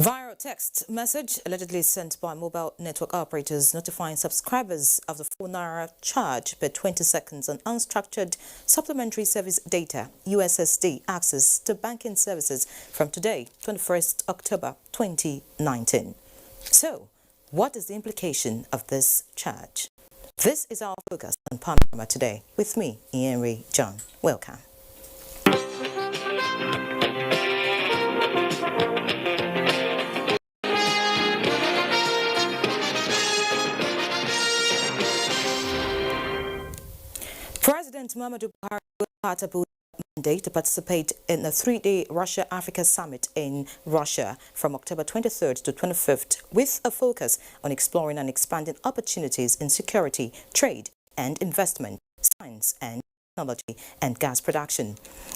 Viral text message allegedly sent by mobile network operators notifying subscribers of the ₦4 charge per 20 seconds on unstructured supplementary service data USSD access to banking services from today, 21st October 2019. So, what is the implication of this charge? This is our focus on Panorama today with me, Henry John. Welcome. President Muhammadu Buhari will part of mandate to participate in the 3-day Russia-Africa Summit in Russia from October 23rd to 25th with a focus on exploring and expanding opportunities in security, trade and investment, science and technology and gas production.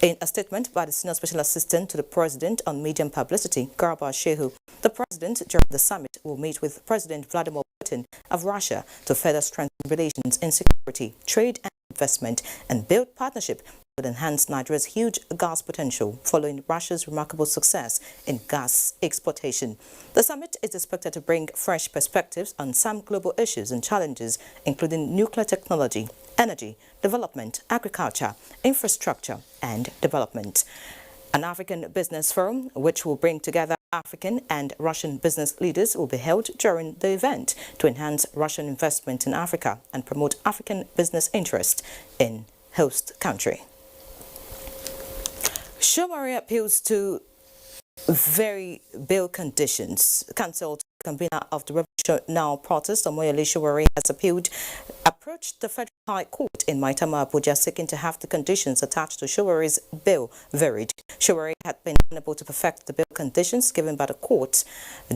In a statement by the Senior Special Assistant to the President on Media and Publicity, Garba Shehu, the President during the summit will meet with President Vladimir Putin of Russia to further strengthen relations in security, trade and investment and build partnership that will enhance Nigeria's huge gas potential following Russia's remarkable success in gas exportation. The summit is expected to bring fresh perspectives on some global issues and challenges, including nuclear technology, energy, development, agriculture, infrastructure and development. An African Business Forum, which will bring together African and Russian business leaders, will be held during the event to enhance Russian investment in Africa and promote African business interest in host country. Shomari appeals to very bail conditions. Cancelled convener of the Revolution Now protest, Omoyele Sowore, has approached the Federal High Court in Maitama, Abuja, seeking to have the conditions attached to Showore's bail varied. Sowore had been unable to perfect the bail conditions given by the court.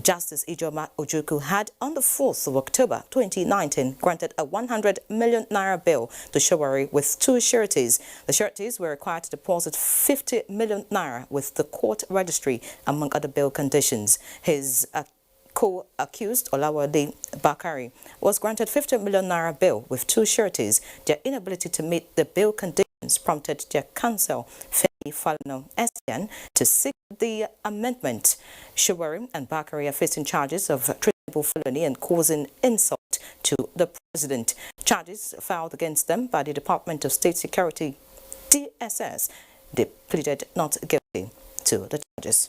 Justice Ijoma Ojukwu had, on the 4th of October 2019, granted a 100 million naira bail to Sowore with 2 sureties. The sureties were required to deposit 50 million naira with the court registry, among other bail conditions. His co-accused Olawale Bakari was granted 50 million naira bail with 2 sureties. Their inability to meet the bail conditions prompted their counsel, Femi Falana Estian, to seek the amendment. Sowore and Bakari are facing charges of treasonable felony and causing insult to the president. Charges filed against them by the Department of State Security, DSS. They pleaded not guilty to the charges.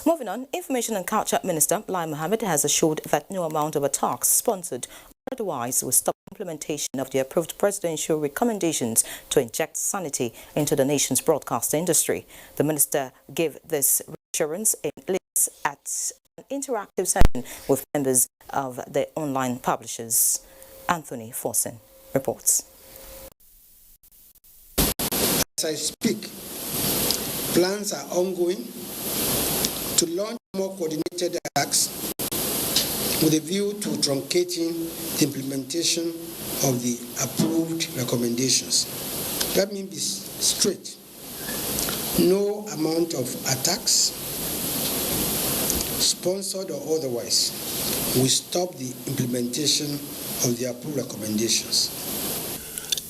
Moving on, Information and Culture Minister Lai Mohammed has assured that no amount of attacks, sponsored or otherwise, will stop implementation of the approved presidential recommendations to inject sanity into the nation's broadcast industry. The minister gave this reassurance in Lagos at an interactive session with members of the online publishers. Anthony Forsen reports. As I speak, plans are ongoing to launch more coordinated attacks with a view to truncating the implementation of the approved recommendations. Let me be straight. No amount of attacks, sponsored or otherwise, will stop the implementation of the approved recommendations.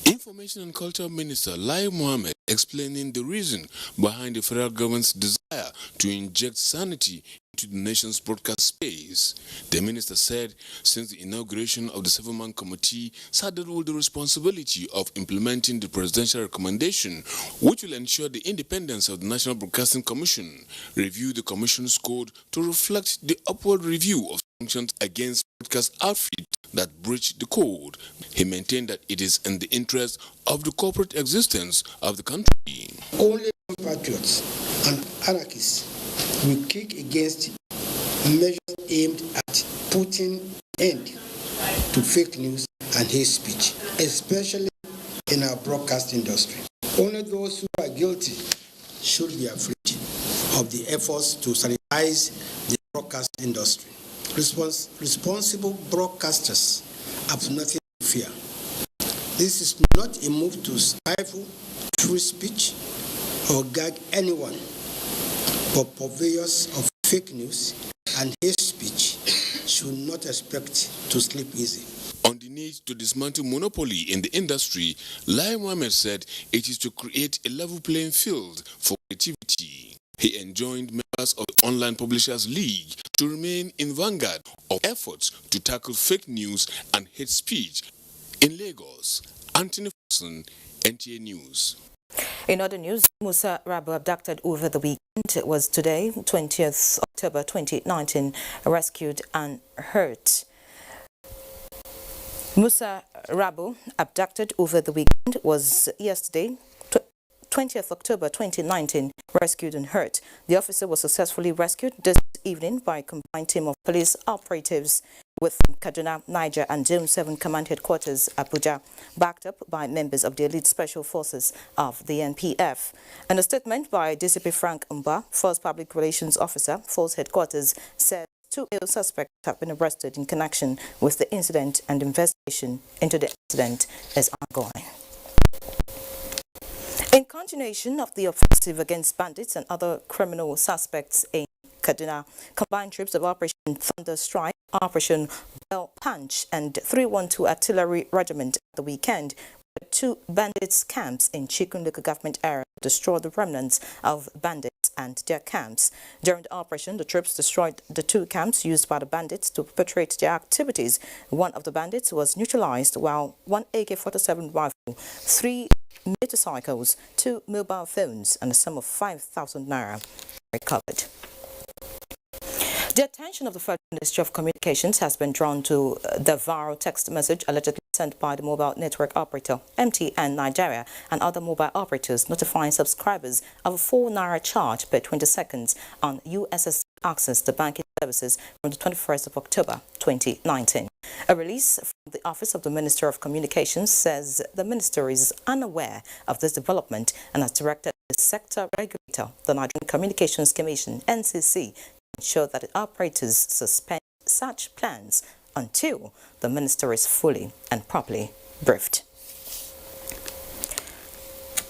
Information and Culture Minister Lai Mohammed explaining the reason behind the federal government's desire to inject sanity into the nation's broadcast space. The minister said since the inauguration of the 7-man committee saddled with the responsibility of implementing the presidential recommendation, which will ensure the independence of the National Broadcasting Commission, review the commission's code to reflect the upward review of sanctions against broadcast outfits that breach the code. He maintained that it is in the interest of the corporate existence of the country. Only patriots and anarchists will kick against measures aimed at putting an end to fake news and hate speech, especially in our broadcast industry. Only those who are guilty should be afraid of the efforts to sanitize the broadcast industry. Responsible broadcasters have nothing to fear. This is not a move to stifle free speech or gag anyone, for purveyors of fake news and hate speech should not expect to sleep easy. On the need to dismantle monopoly in the industry, Lai Mohammed said it is to create a level playing field for creativity. He enjoined members of the Online Publishers League to remain in vanguard of efforts to tackle fake news and hate speech. In Lagos, Anthony Fosun, NTA News. In other news, Musa Rabu, abducted over the weekend, was today, 20th October 2019, rescued and hurt. Musa Rabu, abducted over the weekend, was yesterday, 20th October 2019, rescued and hurt. The officer was successfully rescued this evening by a combined team of police operatives with Kaduna, Niger and Zone 7 Command Headquarters, Abuja, backed up by members of the elite special forces of the NPF. In a statement by DCP Frank Mba, Force Public Relations Officer, Force Headquarters, said 2 ill suspects have been arrested in connection with the incident and investigation into the incident is ongoing. In continuation of the offensive against bandits and other criminal suspects in Kaduna, combined troops of Operation Thunder Strike, Operation Bell Punch and 312 Artillery Regiment at the weekend with 2 bandits' camps in Chikun local government area to destroy the remnants of bandits and their camps. During the operation, the troops destroyed the 2 camps used by the bandits to perpetrate their activities. One of the bandits was neutralized while 1 AK-47 rifle, 3 motorcycles, 2 mobile phones and a sum of 5,000 naira recovered. The attention of the Federal Ministry of Communications has been drawn to the viral text message allegedly sent by the mobile network operator MTN Nigeria and other mobile operators notifying subscribers of a 4 naira charge per 20 seconds on USSD access to banking services from the 21st of October 2019. A release from the Office of the Minister of Communications says the minister is unaware of this development and has directed the sector regulator, the Nigerian Communications Commission, NCC, ensure that operators suspend such plans until the minister is fully and properly briefed.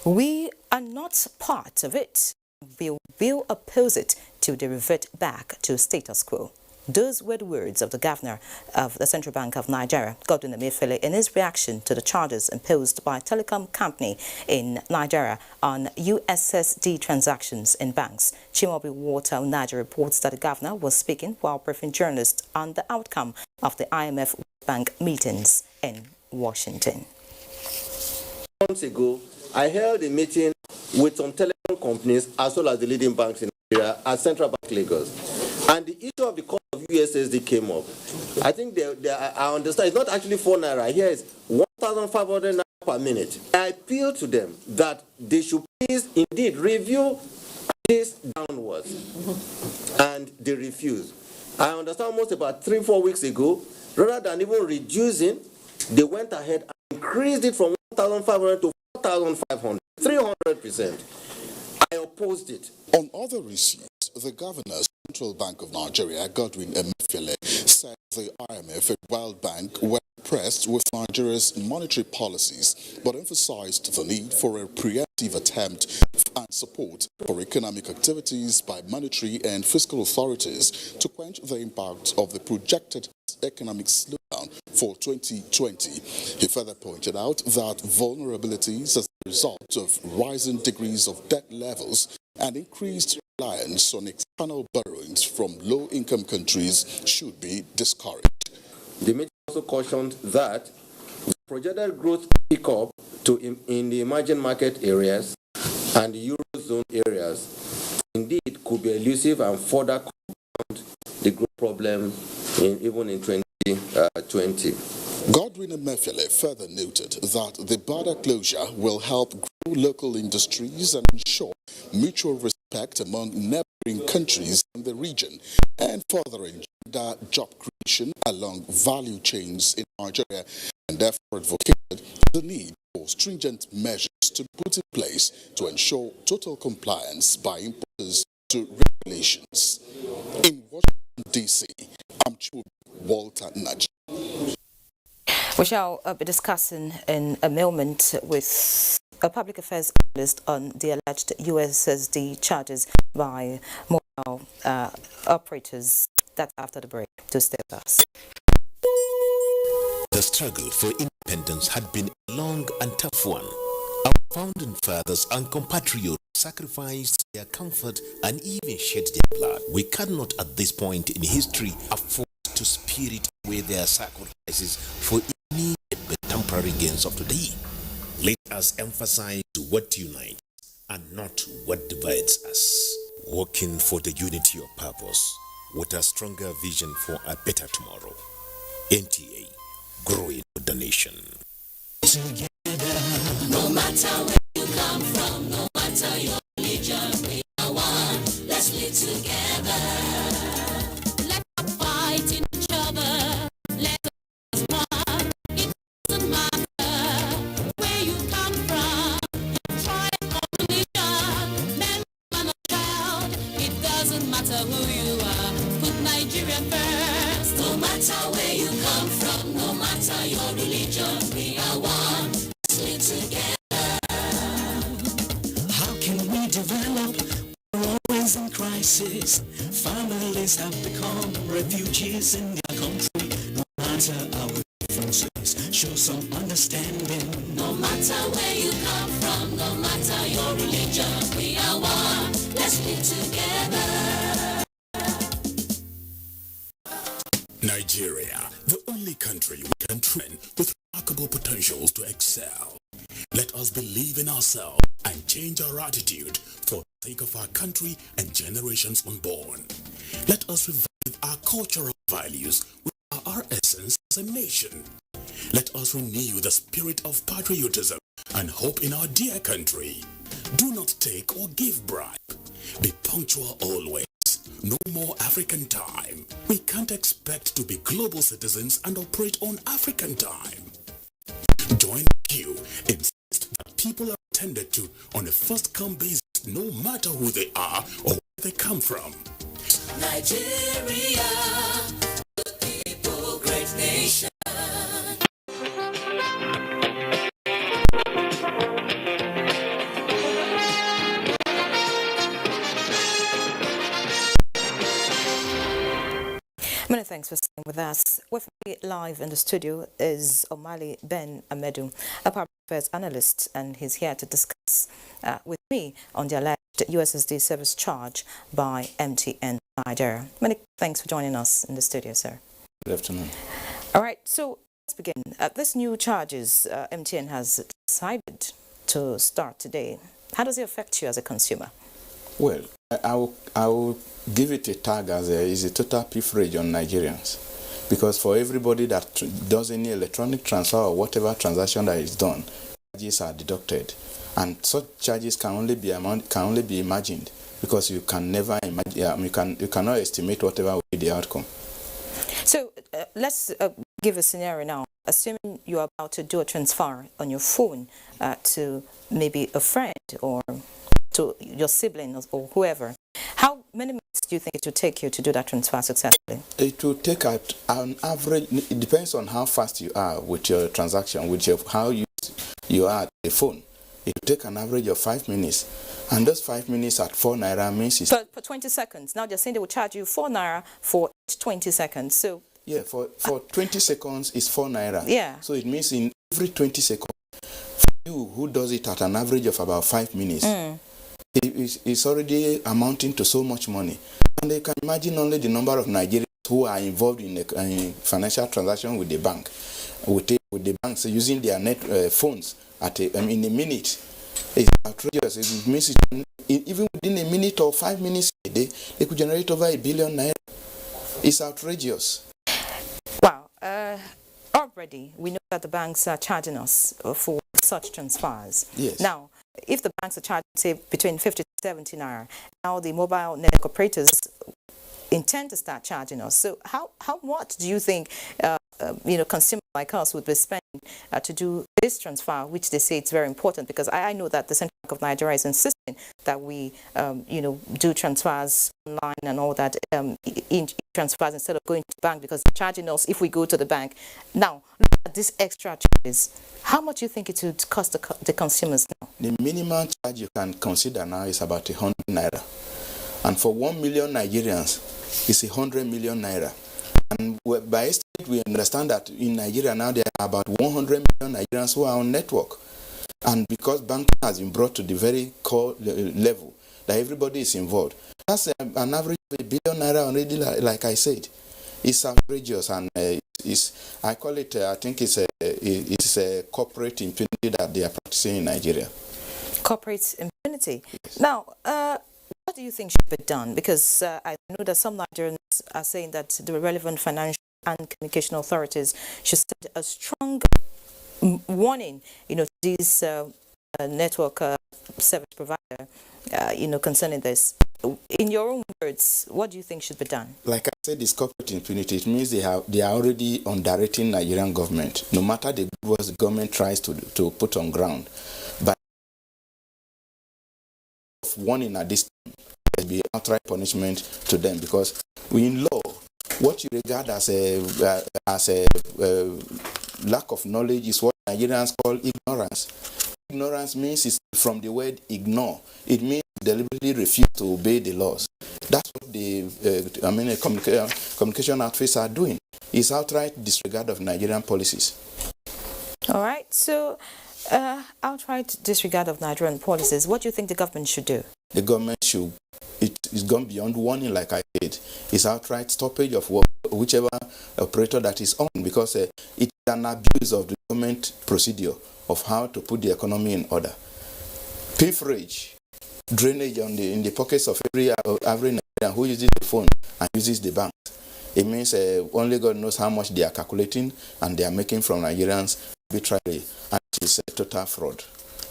We are not part of it. We will oppose it till they revert back to status quo. Those were the words of the governor of the Central Bank of Nigeria, Godwin Emefiele, in his reaction to the charges imposed by a telecom company in Nigeria on USSD transactions in banks. Chimaobi Walter Nigeria reports that the governor was speaking while briefing journalists on the outcome of the IMF World Bank meetings in Washington. Months ago, I held a meeting with some telecom companies as well as the leading banks in Nigeria at Central Bank Lagos. And the issue of the cost of USSD came up. I think I understand it's not actually 4 naira. Here is 1,500 naira per minute. I appeal to them that they should please indeed review this downwards. And they refuse. I understand almost about 3-4 weeks ago, rather than even reducing, they went ahead and increased it from 1,500 to 4,500, 300%. I opposed it. On other issues, the Governor, Central Bank of Nigeria, Godwin Emefiele, said the IMF and World Bank were impressed with Nigeria's monetary policies, but emphasized the need for a preemptive attempt and support for economic activities by monetary and fiscal authorities to quench the impact of the projected economic slowdown for 2020. He further pointed out that vulnerabilities as a result of rising degrees of debt levels and increased reliance on external borrowings from low-income countries should be discouraged. The meeting also cautioned that the projected growth pickup in the emerging market areas and the Eurozone areas indeed could be elusive and further compound the growth problem even in 2020. Godwin Emefiele further noted that the border closure will help grow local industries and ensure mutual respect among neighboring countries in the region and further engender job creation along value chains in Nigeria, and therefore advocated the need for stringent measures to be put in place to ensure total compliance by importers to regulations. In Washington, D.C., I'm Chimaobi Walter Nigeria. We shall be discussing in a moment with a public affairs analyst on the alleged USSD charges by mobile operators. That's after the break. To stay with us. The struggle for independence had been a long and tough one. Our founding fathers and compatriots sacrificed their comfort and even shed their blood. We cannot at this point in history afford to spirit away their sacrifices for immediate but temporary gains of today. Let us emphasize what unites and not what divides us. Working for the unity of purpose with a stronger vision for a better tomorrow. NTA, growing with the nation. Together, no matter where you come from, no matter your religion, we are one. Let's live together. Let's not fight each other. Let us one. It doesn't matter where you come from. Tribe or religion, man, woman or child. It doesn't matter who you are. Put Nigeria first. No matter where you come from, no matter your religion, we are one. Let's live together. How can we develop? We're always in crisis. Families have become refugees in their country. No matter our differences, show some understanding. No matter where you come from, no matter your religion, we are one. Let's live together. Nigeria, the only country we can train with remarkable potentials to excel. Let us believe in ourselves and change our attitude for the sake of our country and generations unborn. Let us revive our cultural values with our essence as a nation. Let us renew the spirit of patriotism and hope in our dear country. Do not take or give bribe. Be punctual always. No more African time. We can't expect to be global citizens and operate on African time. Join the queue. Insist that people are attended to on a first-come basis, no matter who they are or where they come from. Nigeria, good people, great nation. Many thanks for staying with us. With me live in the studio is Omali Ben Amedu, a public affairs analyst, and he's here to discuss with me on the alleged USSD service charge by MTN Nigeria. Many thanks for joining us in the studio, sir. Good afternoon. All right, so let's begin. This new charges MTN has decided to start today. How does it affect you as a consumer? Well, I will give it a tag as a total pilferage on Nigerians, because for everybody that does any electronic transfer or whatever transaction that is done, charges are deducted, and such charges can only be imagined, because you can never imagine. You cannot estimate whatever will be the outcome. So let's give a scenario now. Assuming you are about to do a transfer on your phone to maybe a friend or to your sibling or whoever, how many minutes do you think it will take you to do that transfer successfully? It will take an average. It depends on how fast you are with your transaction, how you are at the phone. It will take an average of 5 minutes, and those 5 minutes at 4 naira means it's for 20 seconds. Now they're saying they will charge you 4 naira for each 20 seconds. So yeah, for 20 seconds is 4 naira. Yeah. So it means in every 20 seconds, for you who does it at an average of about 5 minutes, it's already amounting to so much money. And you can imagine only the number of Nigerians who are involved in a financial transaction with the bank, with the banks using their phones in a minute. It's outrageous. It means even within a minute or 5 minutes a day, they could generate over 1 billion naira. It's outrageous. Wow. Already, we know that the banks are charging us for such transfers. Yes. Now, if the banks are charging, say, between 50 to 70 naira, now the mobile network operators intend to start charging us. So how much do you think consumers like us would be spending to do this transfer, which they say it's very important, because I know that the Central Bank of Nigeria is insisting that we, do transfers online and all that, in transfers instead of going to the bank, because they're charging us if we go to the bank. Now, look at these extra charges. How much do you think it would cost the consumers now? The minimum charge you can consider now is about 100 naira. And for 1 million Nigerians, it's 100 million naira. And by estimate, we understand that in Nigeria now there are about 100 million Nigerians who are on network. And because banking has been brought to the very core level that everybody is involved, that's an average of 1 billion naira already, like I said. It's outrageous, and I call it, I think it's a corporate impunity that they are practicing in Nigeria. Corporate impunity. Yes. Now, what do you think should be done? Because I know that some Nigerians are saying that the relevant financial and communication authorities should send a strong warning, to these network service provider, concerning this. In your own words, what do you think should be done? Like I said, this corporate impunity, it means they are already underrating Nigerian government, no matter what the government tries to put on ground. But warning at this time, there will be outright punishment to them, because in law, what you regard as a lack of knowledge is what Nigerians call ignorance. Ignorance means it's from the word ignore. It means deliberately refuse to obey the laws. That's what the communication outfits are doing. It's outright disregard of Nigerian policies. All right. So, outright disregard of Nigerian policies. What do you think the government should do? The government should. It's gone beyond warning, like I said. It's outright stoppage of whichever operator that is on, because it's an abuse of the government procedure of how to put the economy in order. Pilferage, drainage in the pockets of every Nigerian who uses the phone and uses the bank. It means only God knows how much they are calculating and they are making from Nigerians arbitrarily, and it is a total fraud.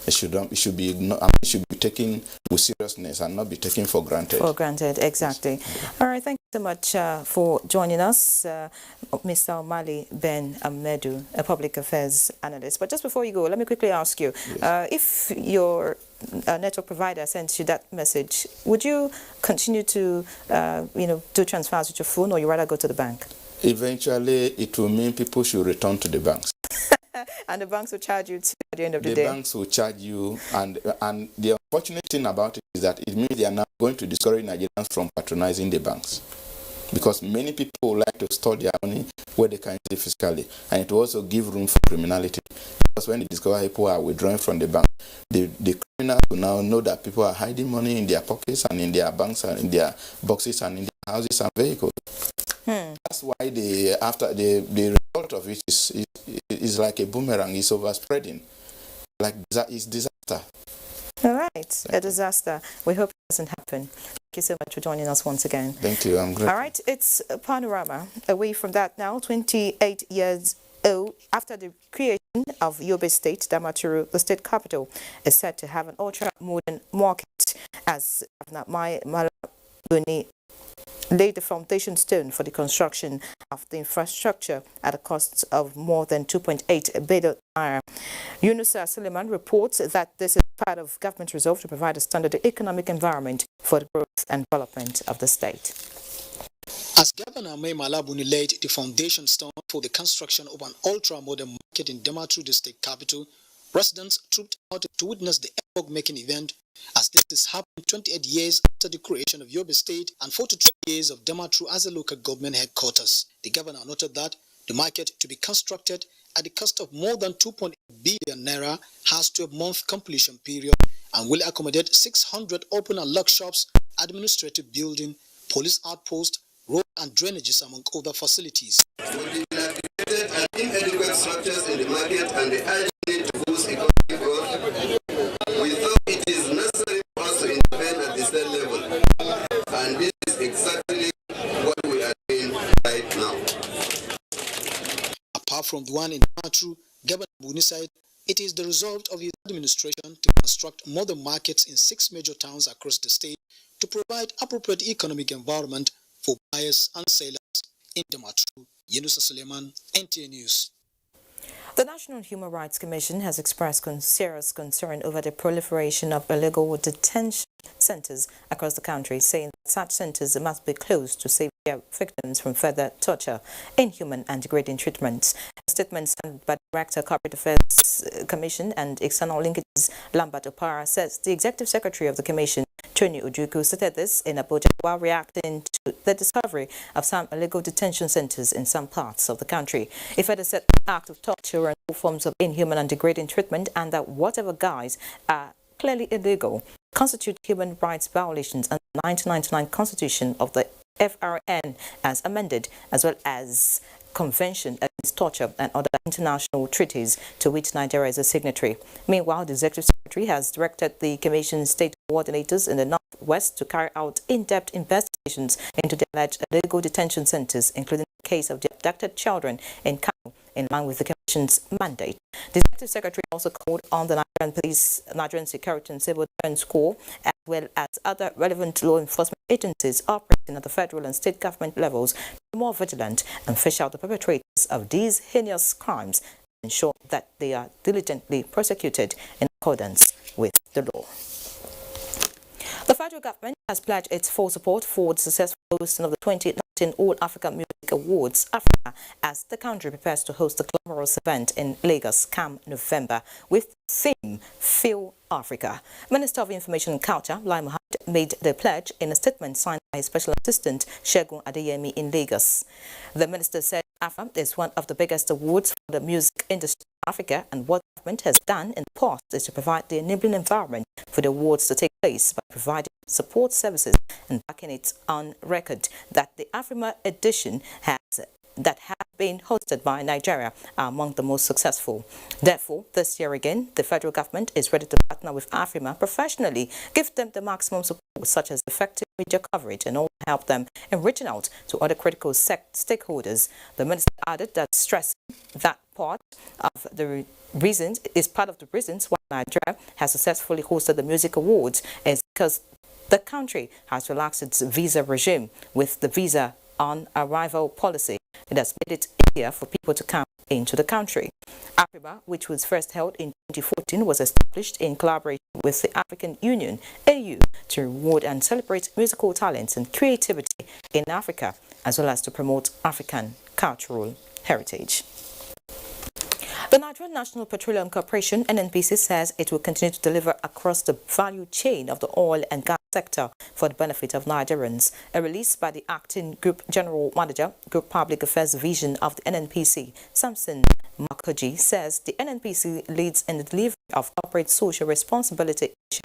It should be taken with seriousness and not be taken for granted. For granted, exactly. All right, thank you so much for joining us, Mr. Omali Ben Amedu, a public affairs analyst. But just before you go, let me quickly ask you, yes, if your network provider sends you that message, would you continue to, do transfers with your phone, or you rather go to the bank? Eventually, it will mean people should return to the banks. And the banks will charge you at the end of the day. The banks will charge you, and the unfortunate thing about it is that it means they are now going to discourage Nigerians from patronizing the banks, because many people would like to store their money where they can use it physically, and it will also give room for criminality, because when they discover people are withdrawing from the bank, the criminals will now know that people are hiding money in their pockets and in their banks and in their boxes and in their houses and vehicles. That's why the result of it is like a boomerang. It's overspreading. Like it's disaster. All right, a disaster. We hope it doesn't happen. Thank you so much for joining us once again. Thank you. I'm grateful. All right, it's a panorama. Away from that now, 28 years old after the creation of Yobe State, Damaturu, the state capital, is said to have an ultra-modern market, as Mai Malabuni laid the foundation stone for the construction of the infrastructure at a cost of more than 2.8 billion naira. Yunusa Suleiman reports that this is part of government's resolve to provide a standard economic environment for the growth and development of the state. As Governor Mai Malabuni laid the foundation stone for the construction of an ultra-modern market in Damaturu, the state capital, residents trooped out to witness the epoch-making event, as this is happening 28 years after the creation of Yobe State and 43 years of Damaturu as a local government headquarters. The governor noted that the market to be constructed at the cost of more than 2.8 billion naira has 12-month completion period and will accommodate 600 open and locked shops, administrative building, police outpost, road and drainages, among other facilities. With the dilapidated and inadequate structures in the market and the urgent need to boost economic growth, we thought it is necessary for us to intervene at the state level, and this is exactly what we are doing right now. Apart from the one in Damaturu, Governor Buni said it is the result of his administration to construct modern markets in 6 major towns across the state to provide appropriate economic environment for buyers and sellers in Damaturu. Yunusa Suleiman, NTA News. The National Human Rights Commission has expressed serious concern over the proliferation of illegal detention centers across the country, saying that such centers must be closed to save their victims from further torture, inhuman and degrading treatments. A statement signed by the Director, Corporate Affairs Commission and External Linkages, Lambert Opara, says the Executive Secretary of the Commission, Tony Ojukwu, stated this in Abuja while reacting to the discovery of some illegal detention centers in some parts of the country. He further said the act of torture and all forms of inhuman and degrading treatment, and that whatever guise are clearly illegal, constitute human rights violations under the 1999 Constitution of the FRN as amended, as well as Convention Against Torture and other international treaties to which Nigeria is a signatory. Meanwhile, the Executive Secretary has directed the Commission's state coordinators in the Northwest to carry out in-depth investigations into the alleged illegal detention centers, including the case of the abducted children in Kano, in line with the Commission's mandate. The Executive Secretary also called on the Nigerian Police, Nigerian Security and Civil Defense Corps, as well as other relevant law enforcement agencies operating at the federal and state government levels to be more vigilant and fish out the perpetrators of these heinous crimes and ensure that they are diligently prosecuted in accordance with the law. The federal government has pledged its full support for the successful hosting of the 2019 All Africa Music Awards Africa as the country prepares to host the glamorous event in Lagos come November with the theme Feel Africa. Minister of Information and Culture, Lai Mohammed, made the pledge in a statement signed by his special assistant Segun Adeyemi in Lagos. The minister said AFA is one of the biggest awards for the music industry in Africa, and what the government has done in the past is to provide the enabling environment for the awards to take place by providing support services and backing it on record that the Afrima edition that have been hosted by Nigeria are among the most successful. Therefore, this year again, the federal government is ready to partner with Afrima professionally, give them the maximum support such as effective media coverage, and also help them in reaching out to other critical stakeholders. The minister added that stressing that part of the reasons is part of the reasons why Nigeria has successfully hosted the music awards is because the country has relaxed its visa regime with the visa on arrival policy. It has made it easier for people to come into the country. Afrima, which was first held in 2014, was established in collaboration with the African Union, AU, to reward and celebrate musical talents and creativity in Africa, as well as to promote African cultural heritage. The Nigerian National Petroleum Corporation, NNPC, says it will continue to deliver across the value chain of the oil and gas sector for the benefit of Nigerians. A release by the acting Group General Manager, Group Public Affairs Division of the NNPC, Samson Makoji, says the NNPC leads in the delivery of corporate social responsibility